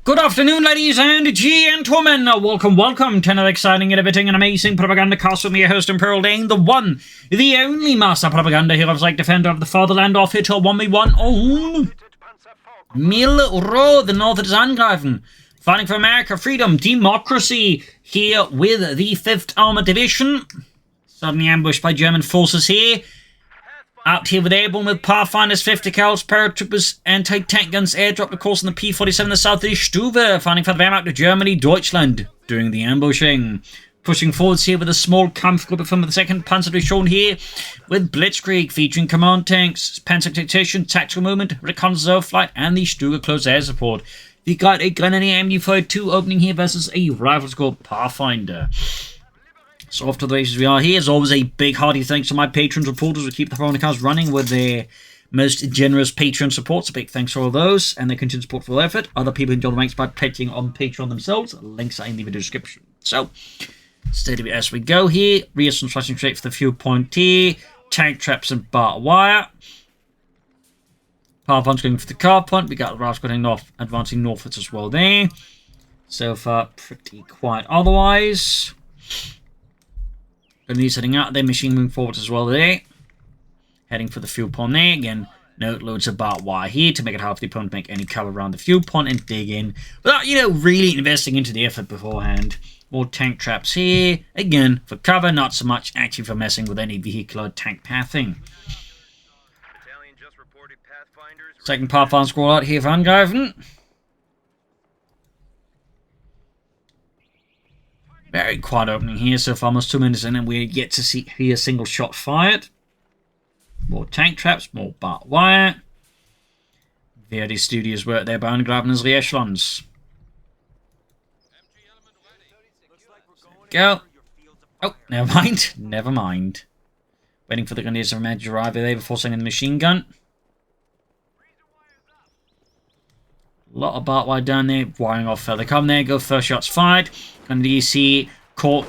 Good afternoon, ladies and gentlemen. Welcome to another exciting, innovating, and amazing Propagandacast with me, your host, Imperial Dane, the one, the only master propaganda heroes like defender of the fatherland of it, 1v1 own Mill Road, the north is Angreifen, fighting for America, freedom, democracy, here with the 5th Armored Division, suddenly ambushed by German forces here. Out here with Airborne with Pathfinders, 50 cals, paratroopers, anti-tank guns, airdrop, of course, on the P-47 in the southeast. Stuve, fighting for the Wehrmacht of Germany, Deutschland, doing the ambushing. Pushing forwards here with a small Kampfgruppe from the 2nd Panzer Division shown here, with Blitzkrieg, featuring command tanks, Panzer Tactician, tactical movement, reconnaissance flight, and the Stuve close air support. We got a Grenadier MD-42 opening here versus a Rifle Squad Pathfinder. So off to the races we are here. As always, a big hearty thanks to my patrons and supporters who keep the Propagandacast running with their most generous Patreon supports. A big thanks for all those and their continued support for the effort. Other people enjoy the ranks by pledging on Patreon themselves. Links are in the video description. So, steady as we go here. Reasons flashing straight for the fuel point here. Tank traps and barbed wire. Power punch going for the car point. We got the Rifle going north, advancing northwards as well there. So far, pretty quiet otherwise. Grenadiers heading out there, machine moving forward as well there. Heading for the fuel pond there. Again, note loads of barbed wire here to make it hard for the opponent to make any cover around the fuel pond and dig in. Without, really investing into the effort beforehand. More tank traps here. Again, for cover, not so much actually for messing with any vehicular tank pathing. Second Pathfinder squad out here for Angreifen. Very quiet opening here, so far almost 2 minutes in, and we're yet to hear a single shot fired. More tank traps, more barbed wire. Very studious work there by Angreifen as the echelons. Go. Oh, never mind. Never mind. Waiting for the Grenadiers to arrive there before sending the machine gun. A lot of barbed wire down there, wiring off further. Come there, go, first shots fired. And you see caught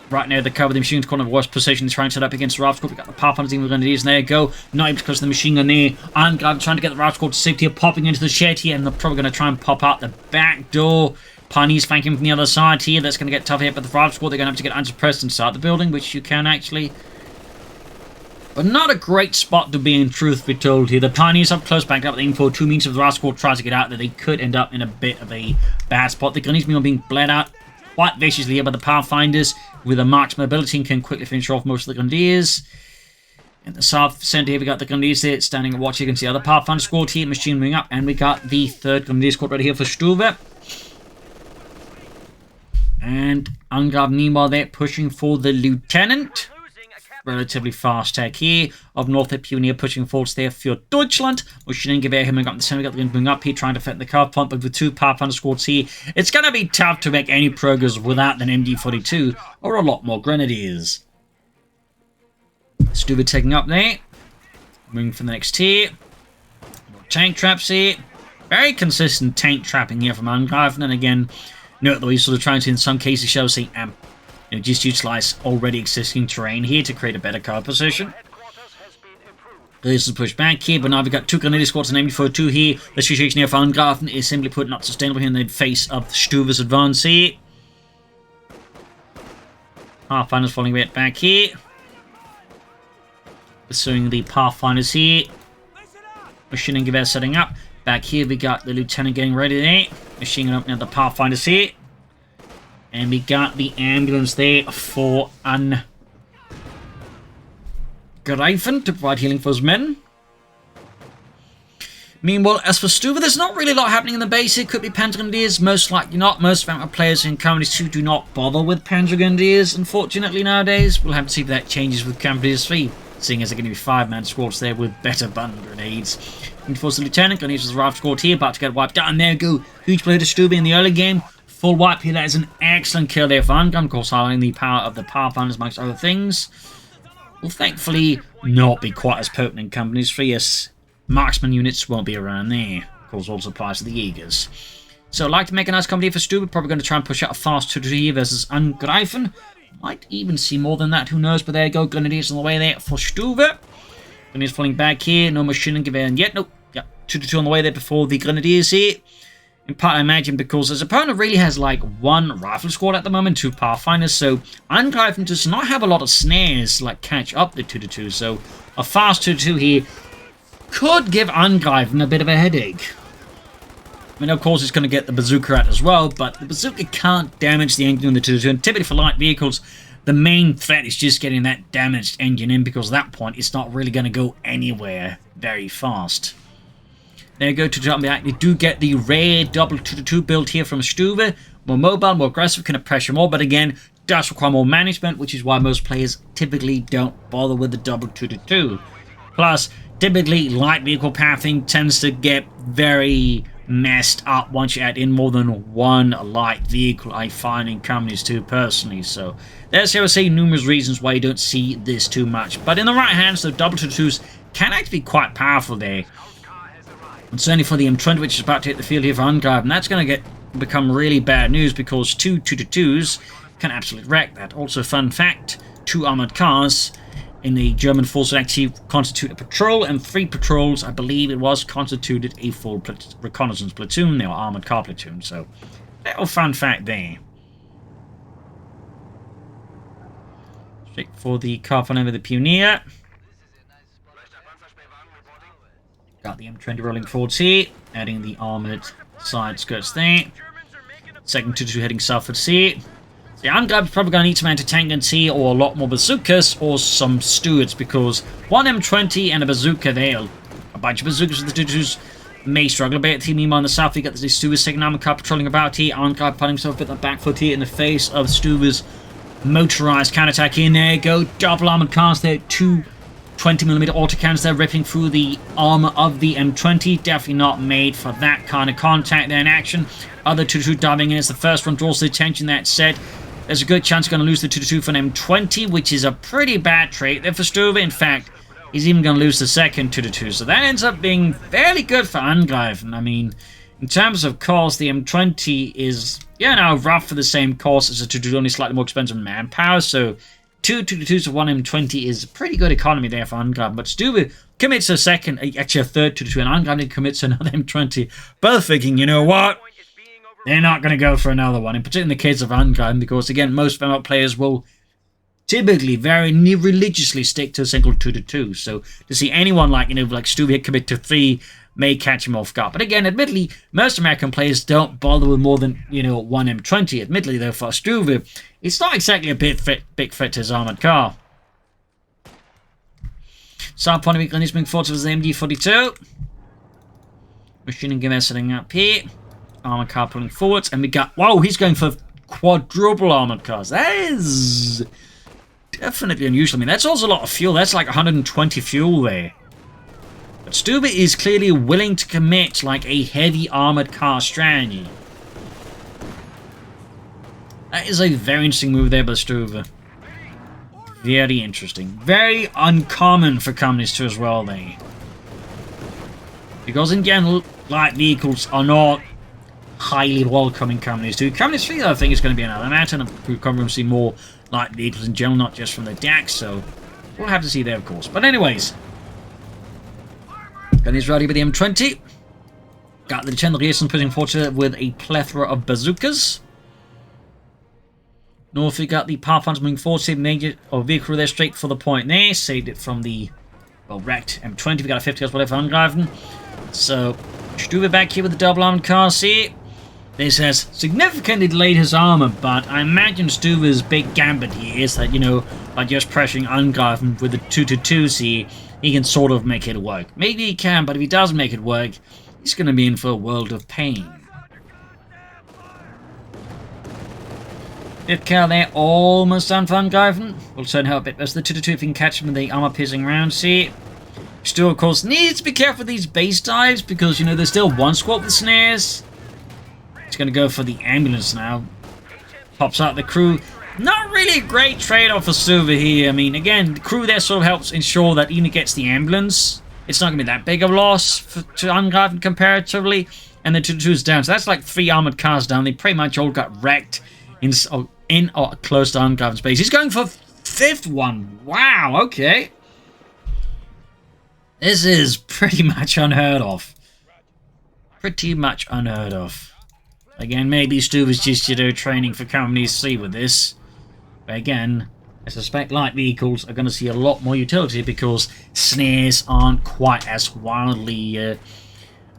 right near the cover. The machine's caught in the worst position, trying to set up against the Rifle Squad. We got the Pathfinder team with Grenadiers, and there you go. Not able to close the machine gun there. And trying to get the Rifle Squad to safety, popping into the shed here, and they're probably going to try and pop out the back door. Pioneers flanking from the other side here. That's going to get tough here, but the Rifle Squad, they're going to have to get anti-pressed inside the building, which you can actually. But not a great spot to be in, truth be told here. The Pioneers up close, backed up with the info. 2 means if the Rifle Squad tries to get out there, they could end up in a bit of a bad spot. The Grenadiers are being bled out quite viciously here by the Pathfinders with a marksman ability and can quickly finish off most of the Grenadiers. In the south center here, we got the Grenadiers there standing and watching. You can see the other Pathfinder squad here, machine moving up, and we got the 3rd Grenadier squad right here for Stuve. And Angreifen meanwhile there pushing for the Lieutenant. Relatively fast tech here of Northrop Pioneer pushing forwards there for Deutschland. Machining Gewehr him up the center. We got the moving up here trying to fit the car pump, but with 2 Pathfinder squads here, it's going to be tough to make any progress without an MD-42 or a lot more Grenadiers. Stuve taking up there. Moving for the next tier. More tank traps here. Very consistent tank trapping here from Angreifen, and again, note that he's sort of trying to in some cases show say just utilize already existing terrain here to create a better cover position. This is pushed back here, but now we've got 2 Grenadier squads and MD-42 here. The situation here for Angreifen is simply put not sustainable here in the face of Stuve's advance here. Pathfinders falling a bit back here. Pursuing the Pathfinders here. Machining Gewehr setting up. Back here we got the Lieutenant getting ready there. Machining up now the Pathfinders here. And we got the ambulance there for Angreifen to provide healing for his men. Meanwhile, as for Stuve, there's not really a lot happening in the base. It could be Panzer Grenadiers, most likely not. Most of our players in Companies 2 do not bother with Panzer Grenadiers, unfortunately, nowadays. We'll have to see if that changes with Companies 3, seeing as they're going to be 5-man squads there with better bundle grenades. And force the Lieutenant, Grenadiers with the Rifle Squad here, about to get wiped out. And there we go. Huge play to Stuve in the early game. Full wipe here. That is an excellent kill there for Angreifen, of course, highlighting the power of the Pathfinders amongst other things. Will thankfully not be quite as potent in Companies 3, as marksman units won't be around there. Of course, also applies to the Jaegers. So, I'd like to make a nice company for Stuve. Probably going to try and push out a fast 2-2 here versus Angreifen. Might even see more than that, who knows, but there you go. Grenadiers on the way there for Stuve. Grenadiers falling back here. No Machining Gewehr yet. Nope. Yeah, 2-2 on the way there before the Grenadiers here. In part, I imagine, because his opponent really has like one rifle squad at the moment, 2 Pathfinders, so Angreifen does not have a lot of snares to like catch up the 2-2, so a fast 2-2 here could give Angreifen a bit of a headache. I mean, of course, it's going to get the bazooka out as well, but the bazooka can't damage the engine on the 2-2, and typically for light vehicles, the main threat is just getting that damaged engine in, because at that point, it's not really going to go anywhere very fast. There you go, to jump back. You do get the rare double 2-2 build here from Stuve. More mobile, more aggressive, can pressure more, but again, does require more management, which is why most players typically don't bother with the double 2-2. Plus, typically, light vehicle pathing tends to get very messed up once you add in more than one light vehicle, I find in companies too, personally. So, there's, I would say, numerous reasons why you don't see this too much. But in the right hands, the double 2-2s can actually be quite powerful there. And certainly for the M20, which is about to hit the field here for Angreifen, that's going to become really bad news, because 2 2-2s can absolutely wreck that. Also, fun fact, 2 armored cars in the German force would actually constitute a patrol, and 3 patrols, I believe it was, constituted a full reconnaissance platoon. They were armored car platoon, so little fun fact there. Straight for the car front end of the Pioneer. Got the M20 rolling forwards here, adding the armoured side skirts there. Second 2-2 heading southwards here. The Angreifen is probably going to need some anti-tank guns here, or a lot more bazookas, or some Stuarts, because one M20 and a bazooka there, a bunch of bazookas with the 2-2s may struggle a bit. Meanwhile, on the south, we got the Stuve's second armoured car patrolling about here. Angreifen putting himself a bit on the back foot here in the face of Stuve's motorised counterattack in there. Go double armoured cars there, 2 20mm autocannons there ripping through the armor of the M20. Definitely not made for that kind of contact there in action. Other 2-2 diving in as the first one draws the attention. That said, there's a good chance you're going to lose the 2-2 for an M20, which is a pretty bad trait there for Stuve. In fact, he's even going to lose the second 2-2. So that ends up being fairly good for Angreifen. I mean, in terms of cost, the M20 is, you know, rough for the same cost as a 2-2, only slightly more expensive manpower. So 2 2-2s to 1 M20 is a pretty good economy there for Angreifen, but Stuve commits a second, actually a third 2-2, and Angreifen commits another M20, both thinking, you know what, they're not going to go for another one, in particular in the case of Angreifen, because again, most MMO players will typically very religiously stick to a single 2-2, so to see anyone like, you know, like Stuve commit to 3 may catch him off guard. But again, admittedly, most American players don't bother with more than, you know, 1 M20. Admittedly, though, for Stuve, it's not exactly a big fit to his armoured car. South point of England is being fought with the MG42. Machining gun setting up here. Armoured car pulling forwards. And we got, whoa, he's going for quadruple armoured cars. That is definitely unusual. I mean, that's also a lot of fuel. That's like 120 fuel there. But Stuve is clearly willing to commit like a heavy armoured car strategy. That is a very interesting move there by Stuve. Very interesting. Very uncommon for companies too as well there. Because in general, light vehicles are not highly welcoming companies too. Companies 3, I think, is going to be another matter, and we're going to see more light vehicles in general, not just from the DAX, so we'll have to see there, of course. But anyways, gun is ready with the M20. Got the Chandlerson putting forward with a plethora of bazookas. North, we got the Pathfinders moving forward, saved major or vehicle there straight for the point there. Saved it from the, well, wrecked M20. We got a 50 as well for Angreifen. So, Stuve back here with the double armored cars here. This has significantly delayed his armor, but I imagine Stuve's big gambit here is that, you know, by just pressuring Angreifen with the 2-2s here, he can sort of make it work. Maybe he can, but if he doesn't make it work, he's going to be in for a world of pain. Fifth car there, almost done for Angreifen. We'll turn her a bit as the 2-2 if we can catch him in the armor-piercing rounds here. Still, of course, needs to be careful with these base dives because, you know, there's still one squad with snares. He's going to go for the ambulance now. Pops out the crew. Not really a great trade-off for Stuve here. I mean, again, the crew there sort of helps ensure that even if it gets the ambulance, it's not going to be that big of a loss to Angreifen comparatively. And the 2-2's down. So that's like 3 armored cars down. They pretty much all got wrecked in or close to Angreifen's base. He's going for 5th one. Wow, okay. This is pretty much unheard of. Pretty much unheard of. Again, maybe Stuve is just, you know, training for Company C with this. But again, I suspect light vehicles are going to see a lot more utility because snares aren't quite as wildly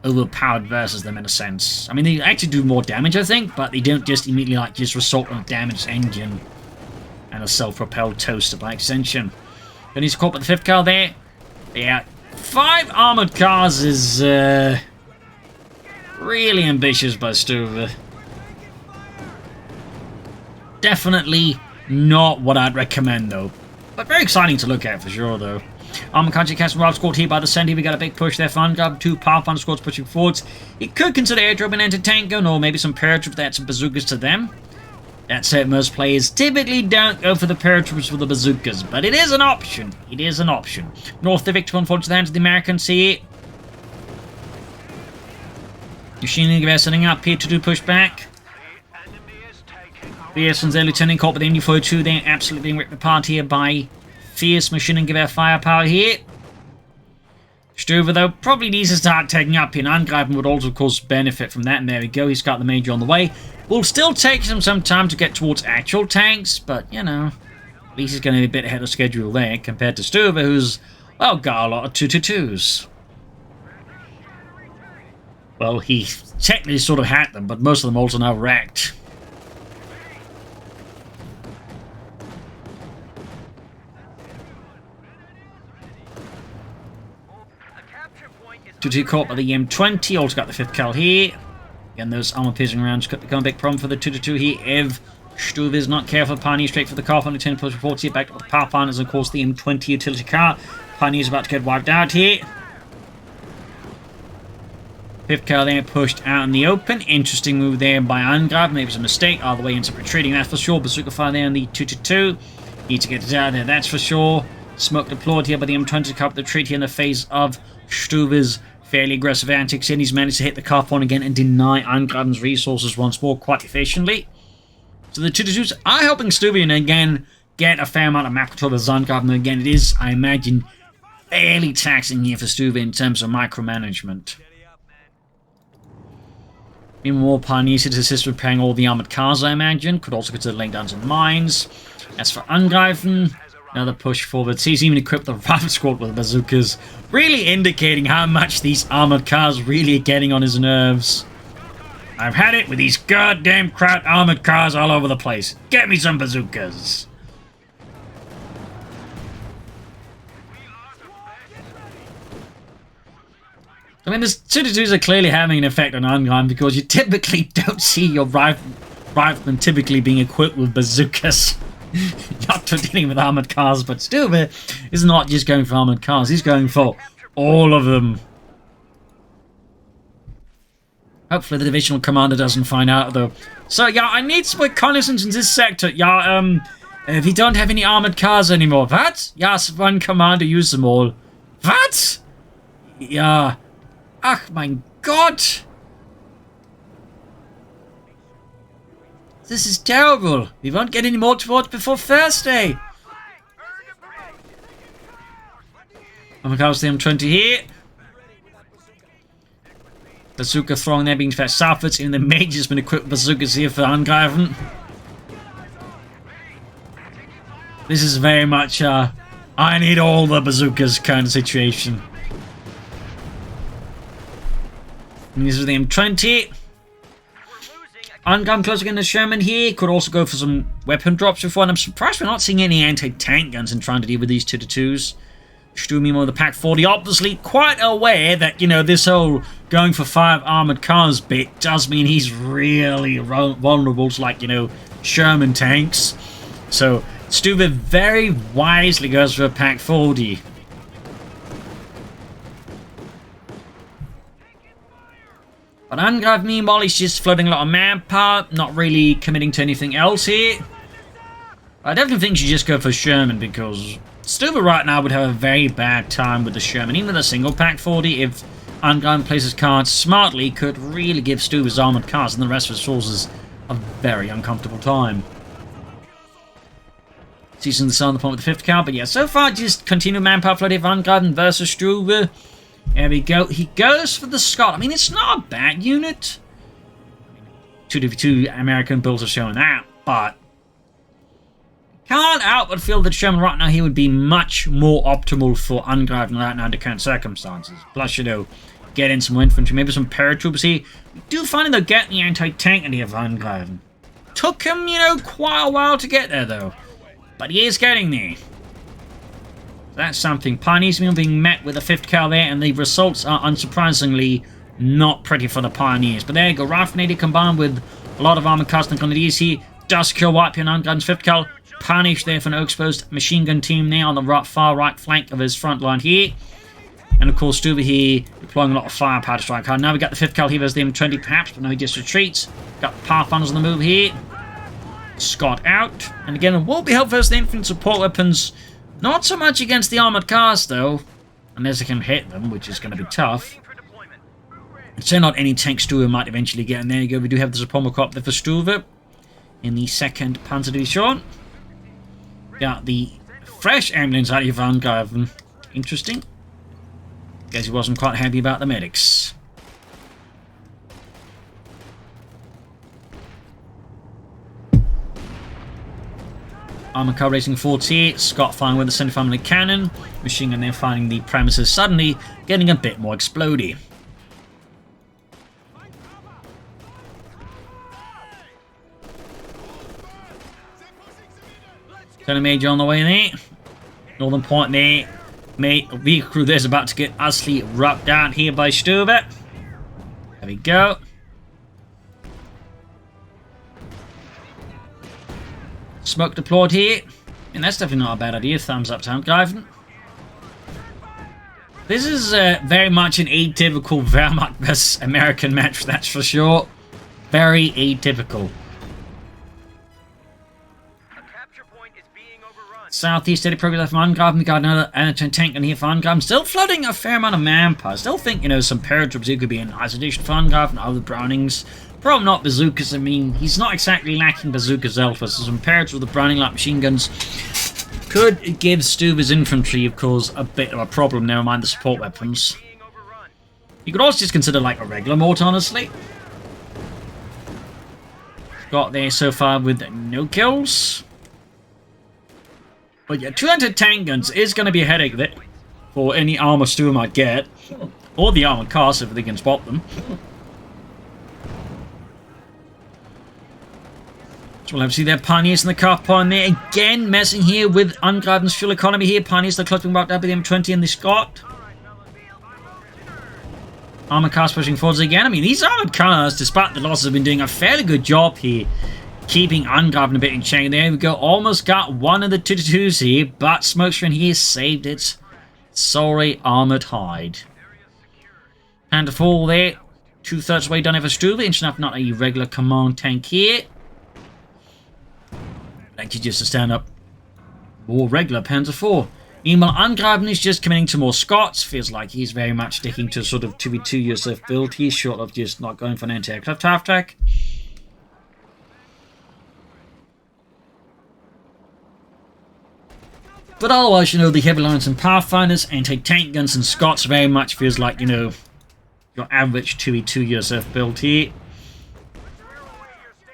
overpowered versus them in a sense. I mean, they actually do more damage, I think, but they don't just immediately, like, just result on a damaged engine and a self-propelled toaster by extension. Then he's caught by the 5th car there. Yeah, 5 armoured cars is really ambitious by Stuve. Definitely not what I'd recommend, though. But very exciting to look at, for sure, though. Propagandacaster Rob scored here by the center. We got a big push there for Angreifen. 2 Pathfinder squads pushing forwards. He could consider airdrop and anti-tank gun, or maybe some paratroopers that add some bazookas to them. That said, most players typically don't go for the paratroopers with the bazookas, but it is an option. It is an option. North the victor unfolds the hands of the Americans here. Machine gewehr setting up here to do pushback. Pearson's their lieutenant caught with the MD-42. They're absolutely being ripped apart here by fierce machine and gewehr firepower here. Stuve, though, probably needs to start taking up here. And Angreifen would also, of course, benefit from that. And there we go. He's got the Major on the way. Will still take him some time to get towards actual tanks, but, you know, at least he's going to be a bit ahead of schedule there compared to Stuve, who's, well, got a lot of 222s. Well, he technically sort of had them, but most of them also now wrecked. Two caught by the M20, also got the 5th cal here. Again, those armor-piercing rounds could become a big problem for the 222 here if Stuve is not careful. Pioneer straight for the car, from the 10 plus reports here, back to the Pathfinders, and of course the M20 utility car. Pioneer's about to get wiped out here. 5th car there pushed out in the open. Interesting move there by Angreifen. Maybe it's a mistake. All the way into retreating, that's for sure. Bazooka fire there on the 222. Need to get it out of there, that's for sure. Smoke deployed here by the M20 to cover the retreat here in the face of Stuve's fairly aggressive antics, and he's managed to hit the car point again and deny Angreifen's resources once more quite efficiently. So the 222s are helping Stuve and again get a fair amount of map control with Angreifen. And again, it is, I imagine, fairly taxing here for Stuve in terms of micromanagement. Meanwhile, Pioneers to assist with repairing all the armoured cars, I imagine. Could also consider laying down some mines. As for Angreifen, another push forward. He's even equipped the rifle squad with bazookas, really indicating how much these armoured cars really are getting on his nerves. I've had it with these goddamn crowd armoured cars all over the place. Get me some bazookas. I mean, the 222s are clearly having an effect on Angreifen because you typically don't see your riflemen typically being equipped with bazookas. Not for dealing with armoured cars, but Stuve is not just going for armoured cars, he's going for all of them. Hopefully the divisional commander doesn't find out, though. So, yeah, I need some reconnaissance in this sector. Yeah, we don't have any armoured cars anymore. What? Yes, one commander used them all. What? Yeah. Ach, mein Gott! This is terrible. We won't get any more towards before Thursday. I'm going to the M20 here. Bazooka throwing there being fast southwards. Even the Major's been equipped with bazookas here for Angreifen. This is very much I need all the bazookas kind of situation. And these are the M20. Angreifen closing in the Sherman here. Could also go for some weapon drops before. And I'm surprised we're not seeing any anti-tank guns and trying to deal with these 222s. Stuve meanwhile the Pack 40, obviously quite aware that, you know, this whole going for 5 armoured cars bit does mean he's really vulnerable to, like, you know, Sherman tanks. So Stuve very wisely goes for a Pack 40. But Angreifen, meanwhile, he's just floating a lot of manpower, not really committing to anything else here. I definitely think you should just go for Sherman, because Stuve right now would have a very bad time with the Sherman. Even with a single Pack 40, if Angreifen plays his cards smartly, could really give Stuve's armoured cars and the rest of his forces a very uncomfortable time. Season the sun on the point with the 5th car, but yeah, so far just continue manpower flood of Angreifen versus Stuve. There we go. He goes for the Scott. I mean, it's not a bad unit. 2 American builds are showing that, but can't help but feel that Sherman right now here would be much more optimal for Angreifen right now under current circumstances. Plus, you know, get in some infantry, maybe some paratroopers here. We do find they'll get the anti-tank in here for Angreifen. Took him, you know, quite a while to get there, though. But he is getting there. That's something. Pioneers being met with a 5th cal there, and the results are unsurprisingly not pretty for the Pioneers. But there you go. Rifle 80 combined with a lot of armored casting grenadiers here. Does kill wipe here on Angreifen's 5th cal. Punish there for an exposed machine gun team there on the far right flank of his front line here. And of course, Stuve here deploying a lot of firepower to strike hard. Now we got the 5th cal here as the M20 perhaps, but no, he just retreats. Got Pathfinders on the move here. Scott out. And again, it will be helpful as the infantry support weapons. Not so much against the armoured cars, though. Unless they can hit them, which is going to be tough. And so not any tank Stuve might eventually get. And there you go, we do have the support crop there for Stuve in the 2nd Panzer Division. Got the fresh ambulance out of Angreifen. Interesting. Guess he wasn't quite happy about the medics. Armored car racing forwards here. Scott firing with the 75mm cannon. Machine gun there finding the premises suddenly getting a bit more explodey. Lieutenant Major on the way there. Northern Point there. Vehicle crew there's about to get utterly rubbed down here by Stuve. There we go. Smoke deployed here. And that's definitely not a bad idea. Thumbs up to Angreifen. This is very much an atypical Wehrmacht vs American match, that's for sure. Very atypical. Southeast steady progress from Angreifen. We got another anti-tank in here for Angreifen. Still flooding a fair amount of manpower. Still think, you know, some paratroopers here could be in isolation for Angreifen. Other Brownings. Probably not bazookas. I mean, he's not exactly lacking bazookas elsewhere. So some paratroopers with the Browning light machine guns could give Stuve's infantry, of course, a bit of a problem. Never mind the support weapons. You could also just consider like a regular mortar, honestly. Got there so far with no kills. But yeah, 200 tank guns is going to be a headache there for any armor Stuve might get. Or the armored cars if they can spot them. So we'll have to see their Pioneers in the car point there. Again, messing here with Angreifen's fuel economy here. Pioneers are clutching back up with the M20 and the Scott. Armored cars pushing forwards again. I mean, these armored cars, despite the losses, have been doing a fairly good job here. Keeping Angreifen a bit in check. There we go. Almost got one of the 2-2s here, but Smokescreen here saved it. Sorry, armoured hide. And to fall there. 2/3 way done over Stuve. Interesting enough, not a regular command tank here. Actually, just to stand up. More regular Panzer IV. Meanwhile, Angreifen is just committing to more Scots. Feels like he's very much sticking to sort of 2v2 USF build. He's short of just not going for an anti-aircraft half-track. But otherwise, you know, the heavy lines and Pathfinders, anti-tank guns and Scots very much feels like, you know, your average 2v2 USF build here.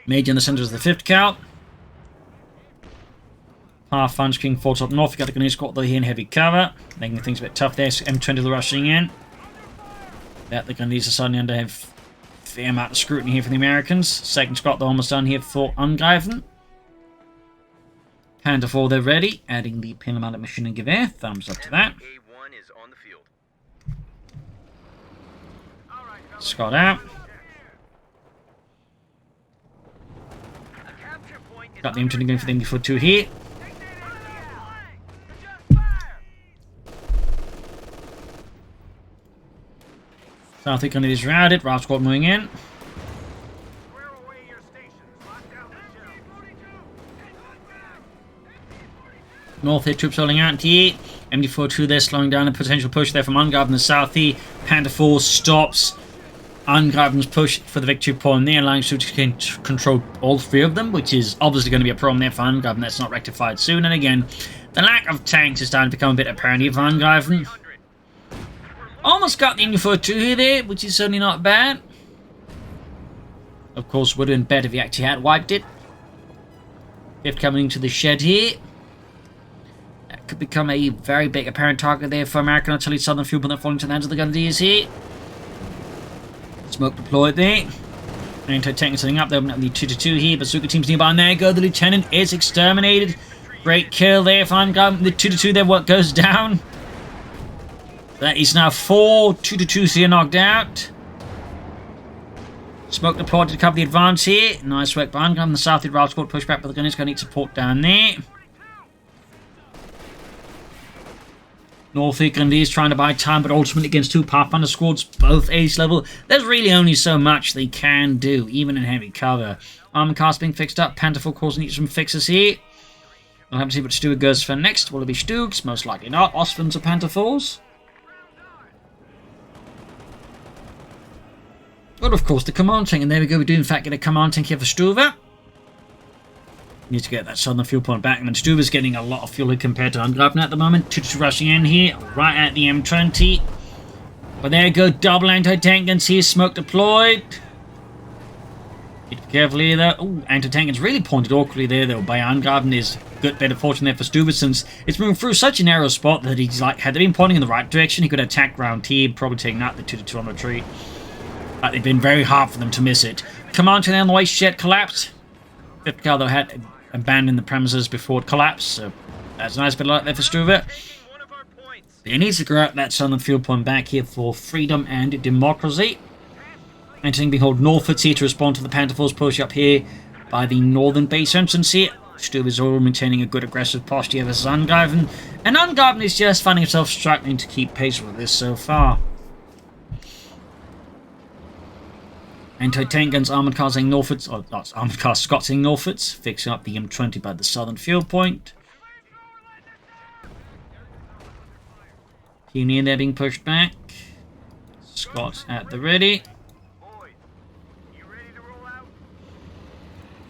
Major in the center is the 5th cal. Pathfinders King forwards up north. You got the Grenadier Squad though here in heavy cover, making things a bit tough there. So M20 are rushing in. That the Grenadiers are suddenly under a fair amount of scrutiny here for the Americans. 2nd Squad though almost done here for Angreifen. Panzer IV, they're ready. Adding the pin-mounted machine and gewehr. Thumbs up to that. Scott out. Got the M20 going for the MD-42 here. South Economy is routed. Route Squad moving in. North here, troops holding out here. MD-42 there, slowing down a potential push there from Angreifen the south here. Panther 4 stops Angreifen's push for the victory point there, allowing Stuve to control all 3 of them, which is obviously going to be a problem there for Angreifen. That's not rectified soon. And again, the lack of tanks is starting to become a bit apparent here for Angreifen. Almost got the MD-42 here there, which is certainly not bad. Of course, would have been better if he actually had wiped it. Fifth coming into the shed here. That could become a very big apparent target there for American artillery southern fuel, but they're falling to the hands of the Grenadiers here. Smoke deployed there. Anti-tank is setting up. They're opening up the 2-2 here. Bazooka team's nearby, and there you go. The lieutenant is exterminated. Great kill there for Angreifen. The 2-2 there, what goes down. That is now 4 2-2s here knocked out. Smoke deployed to cover the advance here. Nice work by Angreifen. The south route squad push back, but the Gunners going to need support down there. North Grenadiers trying to buy time, but ultimately against two Pathfinder squads, both ace level, there's really only so much they can do, even in heavy cover. Armor cast being fixed up. Pantherful causing some fixes here. We'll have to see what Stuve goes for next. Will it be Stugs? Most likely not. Osvins or Pantherfuls? But of course, the command tank, and there we go. We do in fact get a command tank here for Stuve. Need to get that southern fuel point back. And Stuve is getting a lot of fuel compared to Angreifen at the moment. 2-2 rushing in here, right at the M20. But there you go, double anti-tank guns here, smoke deployed. Be careful here though. Oh, anti-tank is really pointed awkwardly there though by Angreifen. Is good bit of fortune there for Stuve since it's moving through such a narrow spot that he's like, had they been pointing in the right direction, he could attack round here, probably taking out the 2-2 on retreat. But it's been very hard for them to miss it. Command tank on the way, shed collapsed. Fifth car though had abandoned the premises before it collapsed, so that's a nice bit of luck there for Stuve. He needs to grab that southern fuel point back here for freedom and democracy. Anti-tank being held northwards here to respond to the Pantherful's push up here by the northern base entrance here. Stuve is all maintaining a good aggressive posture versus Angreifen, and Angreifen is just finding himself struggling to keep pace with this so far. Anti-tank guns, armoured cars heading northwards, or not armoured cars, Scots heading northwards, fixing up the M20 by the southern fuel point. Union there being pushed back. Scots at the ready.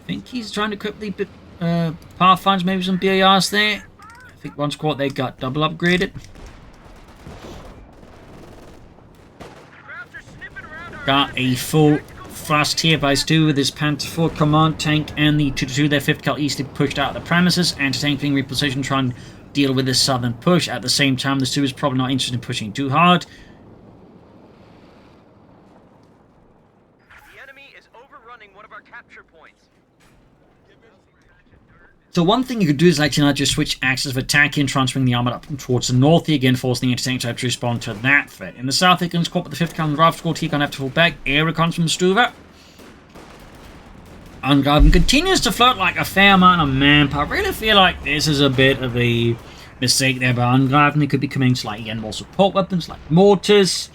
I think he's trying to equip the Pathfinders, maybe some BARs there. I think one squad they got double upgraded. Got a full thrust here by Stuve with his Pantherful command tank and the 2-2 their 5th Cal East pushed out of the premises. Anti-tank being repositioned, trying to deal with this southern push. At the same time, the Stuve is probably not interested in pushing too hard. The enemy is overrunning one of our capture points. So one thing you could do is actually not just switch axis of attack and transferring the armor up towards the north here, again forcing the anti-tank to respond to that threat. In the south, it gets caught with the 5th Cal Raft squad here, gonna have to fall back. Air recons from Stuve. Angreifen continues to float like a fair amount of manpower. I really feel like this is a bit of a mistake there by Angreifen. They could be coming to like again more support weapons like mortars,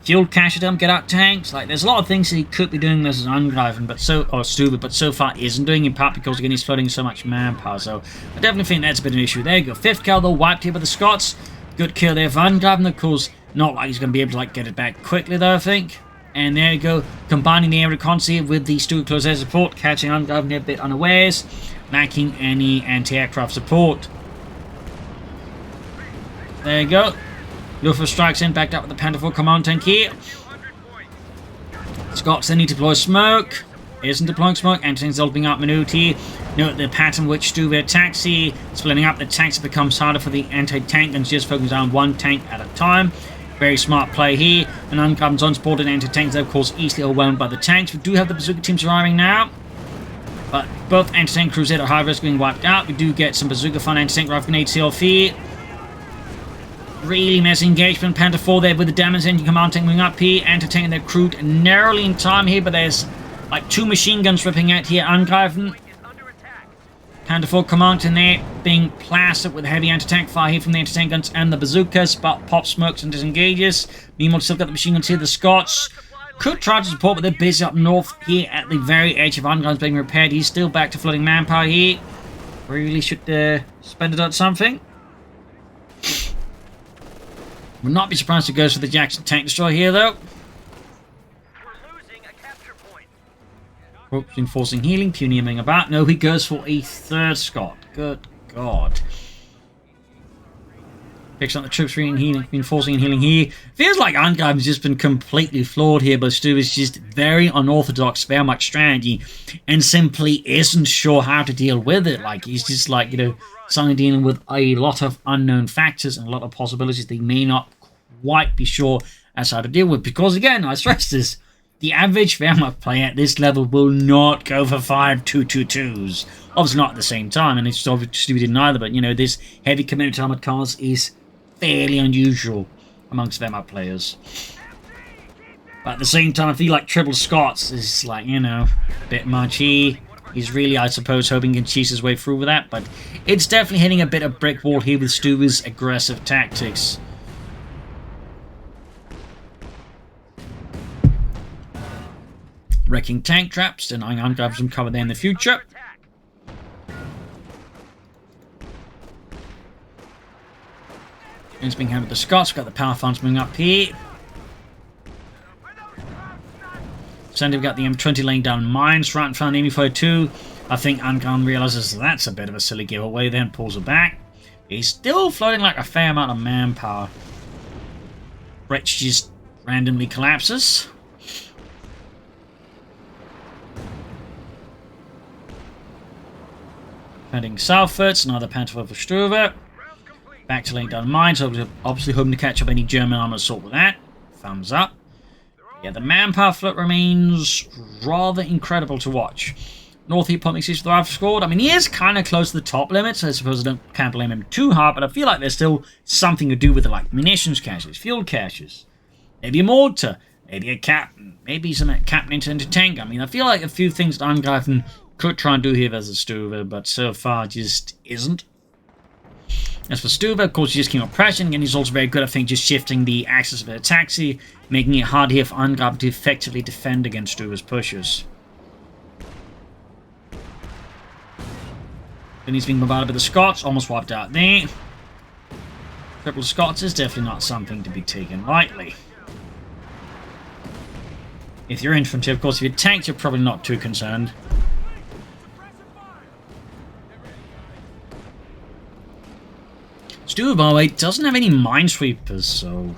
fuel cache them, get out tanks. Like there's a lot of things that he could be doing this as Angreifen, but Stuve, but so far isn't doing, in part because again he's floating so much manpower. So I definitely think that's a bit of an issue. There you go, 5th Cal though wiped here by the Scots. Good kill there for Angreifen. Of course, not like he's going to be able to like get it back quickly though, I think. And there you go, combining the air recons here with the Stuve close air support, catching Angreifen a bit unawares, lacking any anti-aircraft support. There you go. Luftwaffe strikes in, backed up with the Pantherful command tank here. Scots then need to deploy smoke. Isn't deploying smoke. Anti-tank's helping out maneuvered here. Note the pattern which Stuve attacks here. Splitting up the tanks, it becomes harder for the anti-tank and just focusing on one tank at a time. Very smart play here. And Angreifen's unsported anti-tanks, of course, easily overwhelmed by the tanks. We do have the bazooka team surviving now. But both anti-tank crews at high risk being wiped out. We do get some bazooka fun anti-tank rifle grenade seal here. Really messy engagement. Pantherful there with the damage engine command tank moving up here. Anti-tank and their crew narrowly in time here, but there's like 2 machine guns ripping out here. Angreifen. Pantherful command tank there being plastered with heavy anti-tank fire here from the anti-tank guns and the bazookas, but pop smokes and disengages. Meanwhile, still got the machine guns here. The Scots could try to support, but they're busy up north here at the very edge of Angreifen's being repaired. He's still back to flooding manpower here. Really should spend it on something. Would not be surprised if it goes for the Jackson tank destroyer here, though. We're losing a capture point. Oops, enforcing healing, punioing about. No, he goes for a 3rd Scot. Good God. Picks up the troops reinforcing and healing here. Feels like Angreifen's just been completely flawed here, but Stuve is just very unorthodox, very much strategy, and simply isn't sure how to deal with it. Like, he's just like, suddenly dealing with a lot of unknown factors and a lot of possibilities that he may not quite be sure as how to deal with. Because again, I stress this, the average Wehrmacht player at this level will not go for 5 2-2-2s. Obviously not at the same time, and it's obviously we didn't either, but this heavy commitment to armored cars is fairly unusual amongst Wehrmacht players. But at the same time, I feel like Triple Scots is like, a bit much. He's really, I suppose, hoping he can cheese his way through with that, but it's definitely hitting a bit of brick wall here with Stuve's aggressive tactics. Wrecking tank traps, denying Angreifen some cover there in the future. It's being handled with the Scots. We've got the power farms moving up here. We've got the M20 laying down mines right in front of the ME-42. I think Angreifen realizes that's a bit of a silly giveaway, then pulls it back. He's still floating like a fair amount of manpower. Breach just randomly collapses. Heading southwards, another Panther for Stuve. Back to laying down mines, obviously hoping to catch up any German armor assault with that. Thumbs up. Yeah, the manpower float remains rather incredible to watch. North Heat pumping seats for the rifle squad. I mean, he is kind of close to the top limits. I suppose I can't blame him too hard, but I feel like there's still something to do with it, like munitions caches, fuel caches, maybe a mortar, maybe a captain, maybe some captain into tank. I mean, I feel like a few things that Angreifen could try and do here versus Stuve, but so far just isn't. As for Stuve, of course, he just came up pressing, and he's also very good, I think, just shifting the axis of the taxi, making it hard here for Angreifen to effectively defend against Stuve's pushes. Then he's being bombarded by the Scots, almost wiped out there. Triple Scots is definitely not something to be taken lightly. If you're infantry, of course, if you're tanks, you're probably not too concerned. Stuve, by the way, doesn't have any minesweepers, so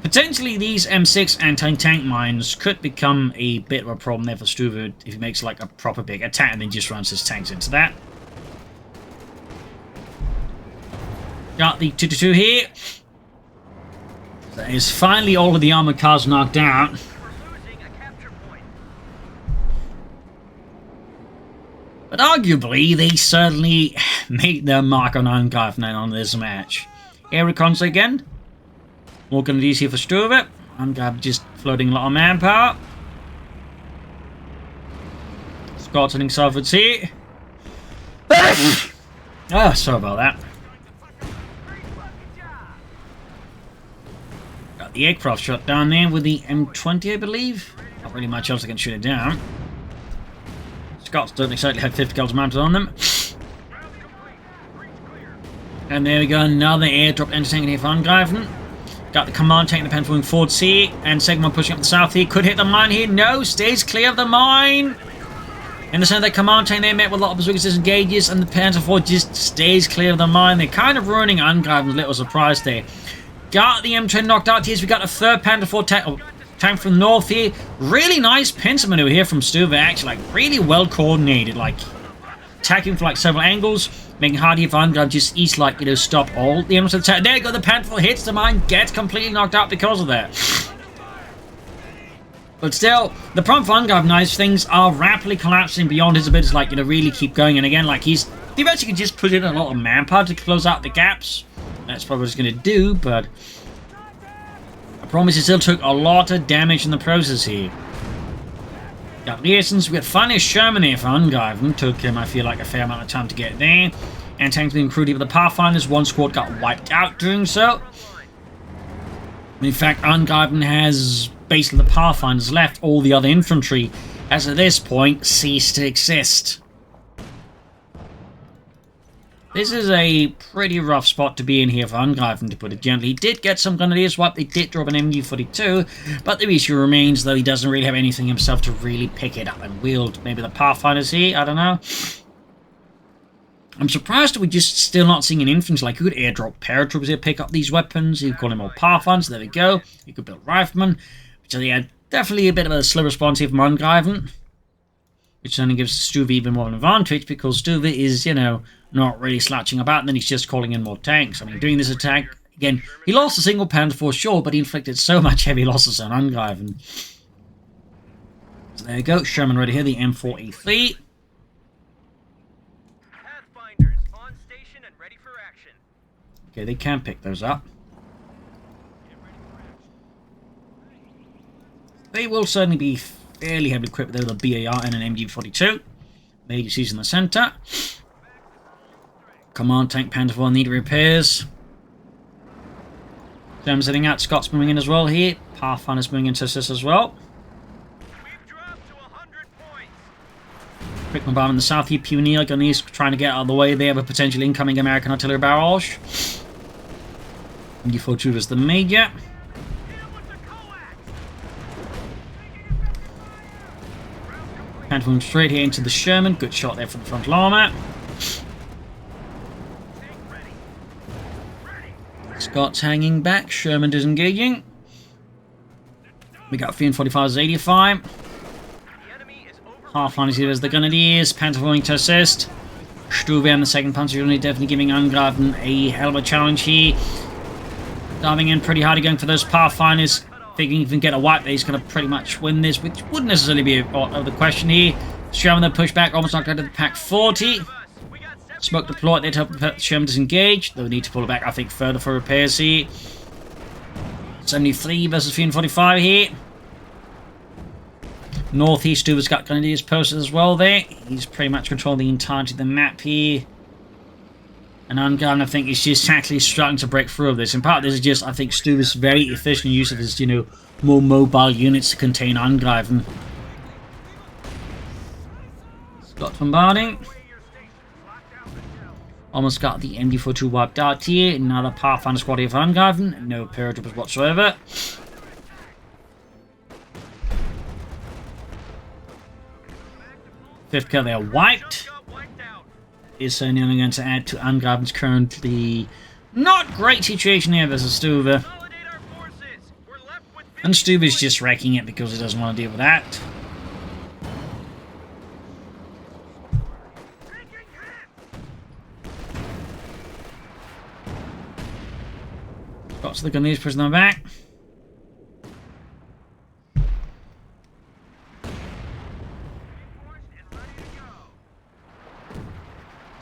potentially these M6 anti-tank mines could become a bit of a problem there for Stuve if he makes like a proper big attack and then just runs his tanks into that. Got the 2-2 here. That is finally all of the armored cars knocked out. But arguably, they certainly made their mark on Angreifen on this match. Air recons again. More grenadiers here for Stuve. Angreifen just floating a lot of manpower. Scots heading southwards here. Sorry about that. Got the aircraft shot down there with the M20, I believe. Not really much else I can shoot it down. Scots don't exactly have 50 guns mounted on them. And there we go, another airdrop entertaining here for Angreifen. Got the command tank, the Panther moving forward C, and second one pushing up the south here. Could hit the mine here. No, stays clear of the mine. In the center of that command tank, they met with a lot of bazookas disengages, and the Panther 4 just stays clear of the mine. They're kind of ruining Angreifen's little surprise there. Got the M10 knocked out here. So we got a third Panther 4 tank from the north here. Really nice pincer maneuver here from Stuve, actually. Like, really well coordinated. Like, attacking from like several angles, making it hard here for Angreifen just east, like, stop all the elements of attack. There you go, the Panther 4 hits the mine, gets completely knocked out because of that. But still, the problem for Angreifen now is things are rapidly collapsing beyond his ability to, like, really keep going. And again, like, he eventually can just put in a lot of manpower to close out the gaps. That's probably what he's going to do, but I promise he still took a lot of damage in the process here. Got the essence, we got finally a Sherman here for Angreifen. Took him, I feel like, a fair amount of time to get there. And tanks being crewed here with the Pathfinders. One squad got wiped out doing so. In fact, Angreifen has basically the Pathfinders left. All the other infantry has at this point ceased to exist. This is a pretty rough spot to be in here for Angreifen, to put it gently. He did get some grenadiers wiped, they did drop an MU-42, but the issue remains, though, he doesn't really have anything himself to really pick it up and wield. Maybe the Pathfinders here, I don't know. I'm surprised that we're just still not seeing an infantry. Like, you could airdrop paratroopers here, pick up these weapons. You could call them more Pathfinders. There we go. You could build riflemen. Which, yeah, definitely a bit of a slow response here from Angreifen. Which only gives Stuve even more of an advantage, because Stuve is, you know, not really slouching about, and then he's just calling in more tanks. I mean, doing this attack, again, he lost a single Panther for sure, but he inflicted so much heavy losses on Angreifen. So there you go, Sherman ready here, the M4A3. Pathfinders on station and ready for action. Okay, they can pick those up. They will certainly be fairly heavily equipped with a BAR and an MG42. Major in the centre. Command tank Panther 4 need repairs. Germans heading out. Scots moving in as well here. Pathfinder's moving into assist as well. We've dropped to 100 points. Quick bombardment in the south here. Pioneer Gunners trying to get out of the way. They have a potential incoming American artillery barrage. MG42 is the major. Panther moving straight here into the Sherman. Good shot there from the frontal armour. Scots hanging back. Sherman disengaging. We got 345's 85. Pathfinders here as the Grenadiers. Panther going to assist. Stuve and the 2nd Panzer Unit definitely giving Angreifen a hell of a challenge here. Diving in pretty hard, going for those Pathfinders. Thinking if he can get a wipe there, he's going to pretty much win this, which wouldn't necessarily be out of the question here. Sherman then push back, almost knocked out of the Pack 40. Smoke deployed there to help Sherman disengage. They'll need to pull it back, I think, further for repairs here. 73 versus 345 here. Northeast Stuve's got Grenadiers posted as well there. He's pretty much controlling the entirety of the map here. And Angreifen, I think, is just actually starting to break through of this. In part, this is just, I think, Stuve's very efficient use of his, you know, more mobile units to contain Angreifen. Scots bombarding. Almost got the MD42 wiped out here. Another Pathfinder squad here for Angreifen. No paratroopers whatsoever. Fifth kill there wiped. Is certainly only going to add to Angreifen's currently not great situation here versus Stuve. And Stuve is just wrecking it because he doesn't want to deal with that. Got to the Gunners pushing them back.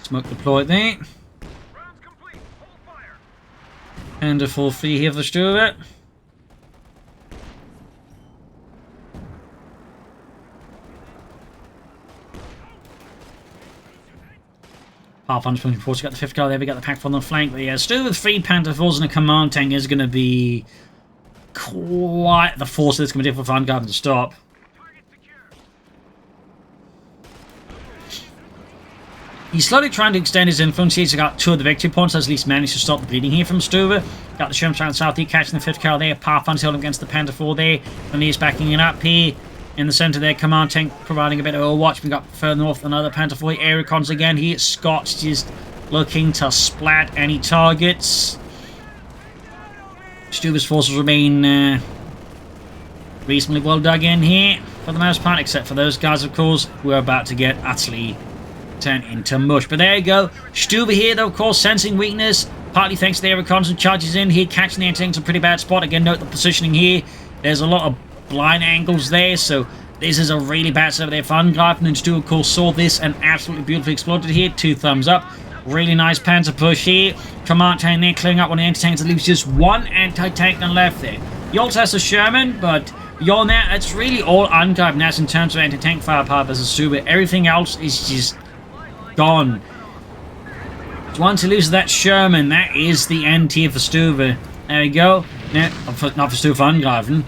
Smoke deployed there. And a full free here for Stuve. Pathfinder's pushing forward. Got the 5th guy there. We got the pack on the flank. But yeah, Stuve with 3 Panther 4s and a command tank is going to be quite the force that's going to be difficult for Angreifen to stop. He's slowly trying to extend his influence. He's got 2 of the victory points. Has at least managed to stop the bleeding here from Stuve. Got the Sherman around south here, catching the 5th car there. Pathfinder's held against the Panther 4 there. And he's backing it up here. In the centre there, command tank providing a bit of overwatch. We got further north another Panther 4 here. Air recons again here. Scots just looking to splat any targets. Stuve's forces remain reasonably well dug in here for the most part, except for those guys, of course, who are about to get utterly turned into mush. But there you go. Stuve here, though, of course, sensing weakness. Partly thanks to the air recons and charges in here, catching the anti-tanks in a pretty bad spot. Again, note the positioning here. There's a lot of blind angles there, so this is a really bad set there for Angreifen. And Stuve, of course, saw this and absolutely beautifully exploited here. 2 thumbs up. Really nice Panzer push here. Command tank there, clearing up one of the anti-tanks. It leaves just 1 anti-tank on left there. He also has a Sherman, but beyond that, it's really all Angreifen has in terms of anti-tank firepower versus Stuve. Everything else is just gone. Once he loses that Sherman, that is the end here for Stuve. There we go. No, not for Stuve, for Angreifen.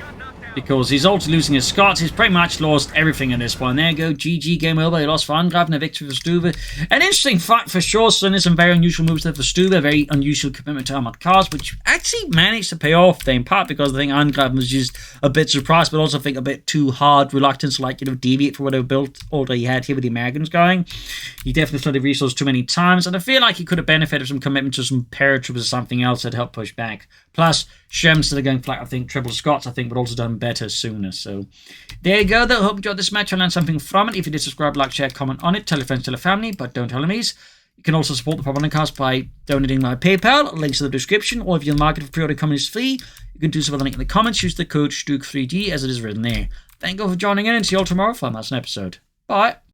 because he's also losing his Scots. He's pretty much lost everything in this one. There you go, GG, game over. He lost for Angreifen, a victory for Stuve. An interesting fight for sure. So there's some very unusual moves there for Stuve, a very unusual commitment to armoured cars, which actually managed to pay off, in part because I think Angreifen was just a bit surprised, but also I think a bit too hard, reluctance to deviate from what they built already had here with the Americans going. He definitely flooded resources too many times, and I feel like he could have benefited from commitment to some paratroopers or something else that helped push back. Plus, Sherms that are going flat, I think, triple Scots, I think, would also done better sooner. So, there you go, though. Hope you enjoyed this match and learned something from it. If you did, subscribe, like, share, comment on it. Tell your friends, tell your family, but don't tell enemies. You can also support the Propagandacast by donating my PayPal. Links in the description. Or if you're in the market for pre-order comments free, you can do so with the link in the comments. Use the code CoH2 3D as it is written there. Thank you all for joining in, and see you all tomorrow for another episode. Bye.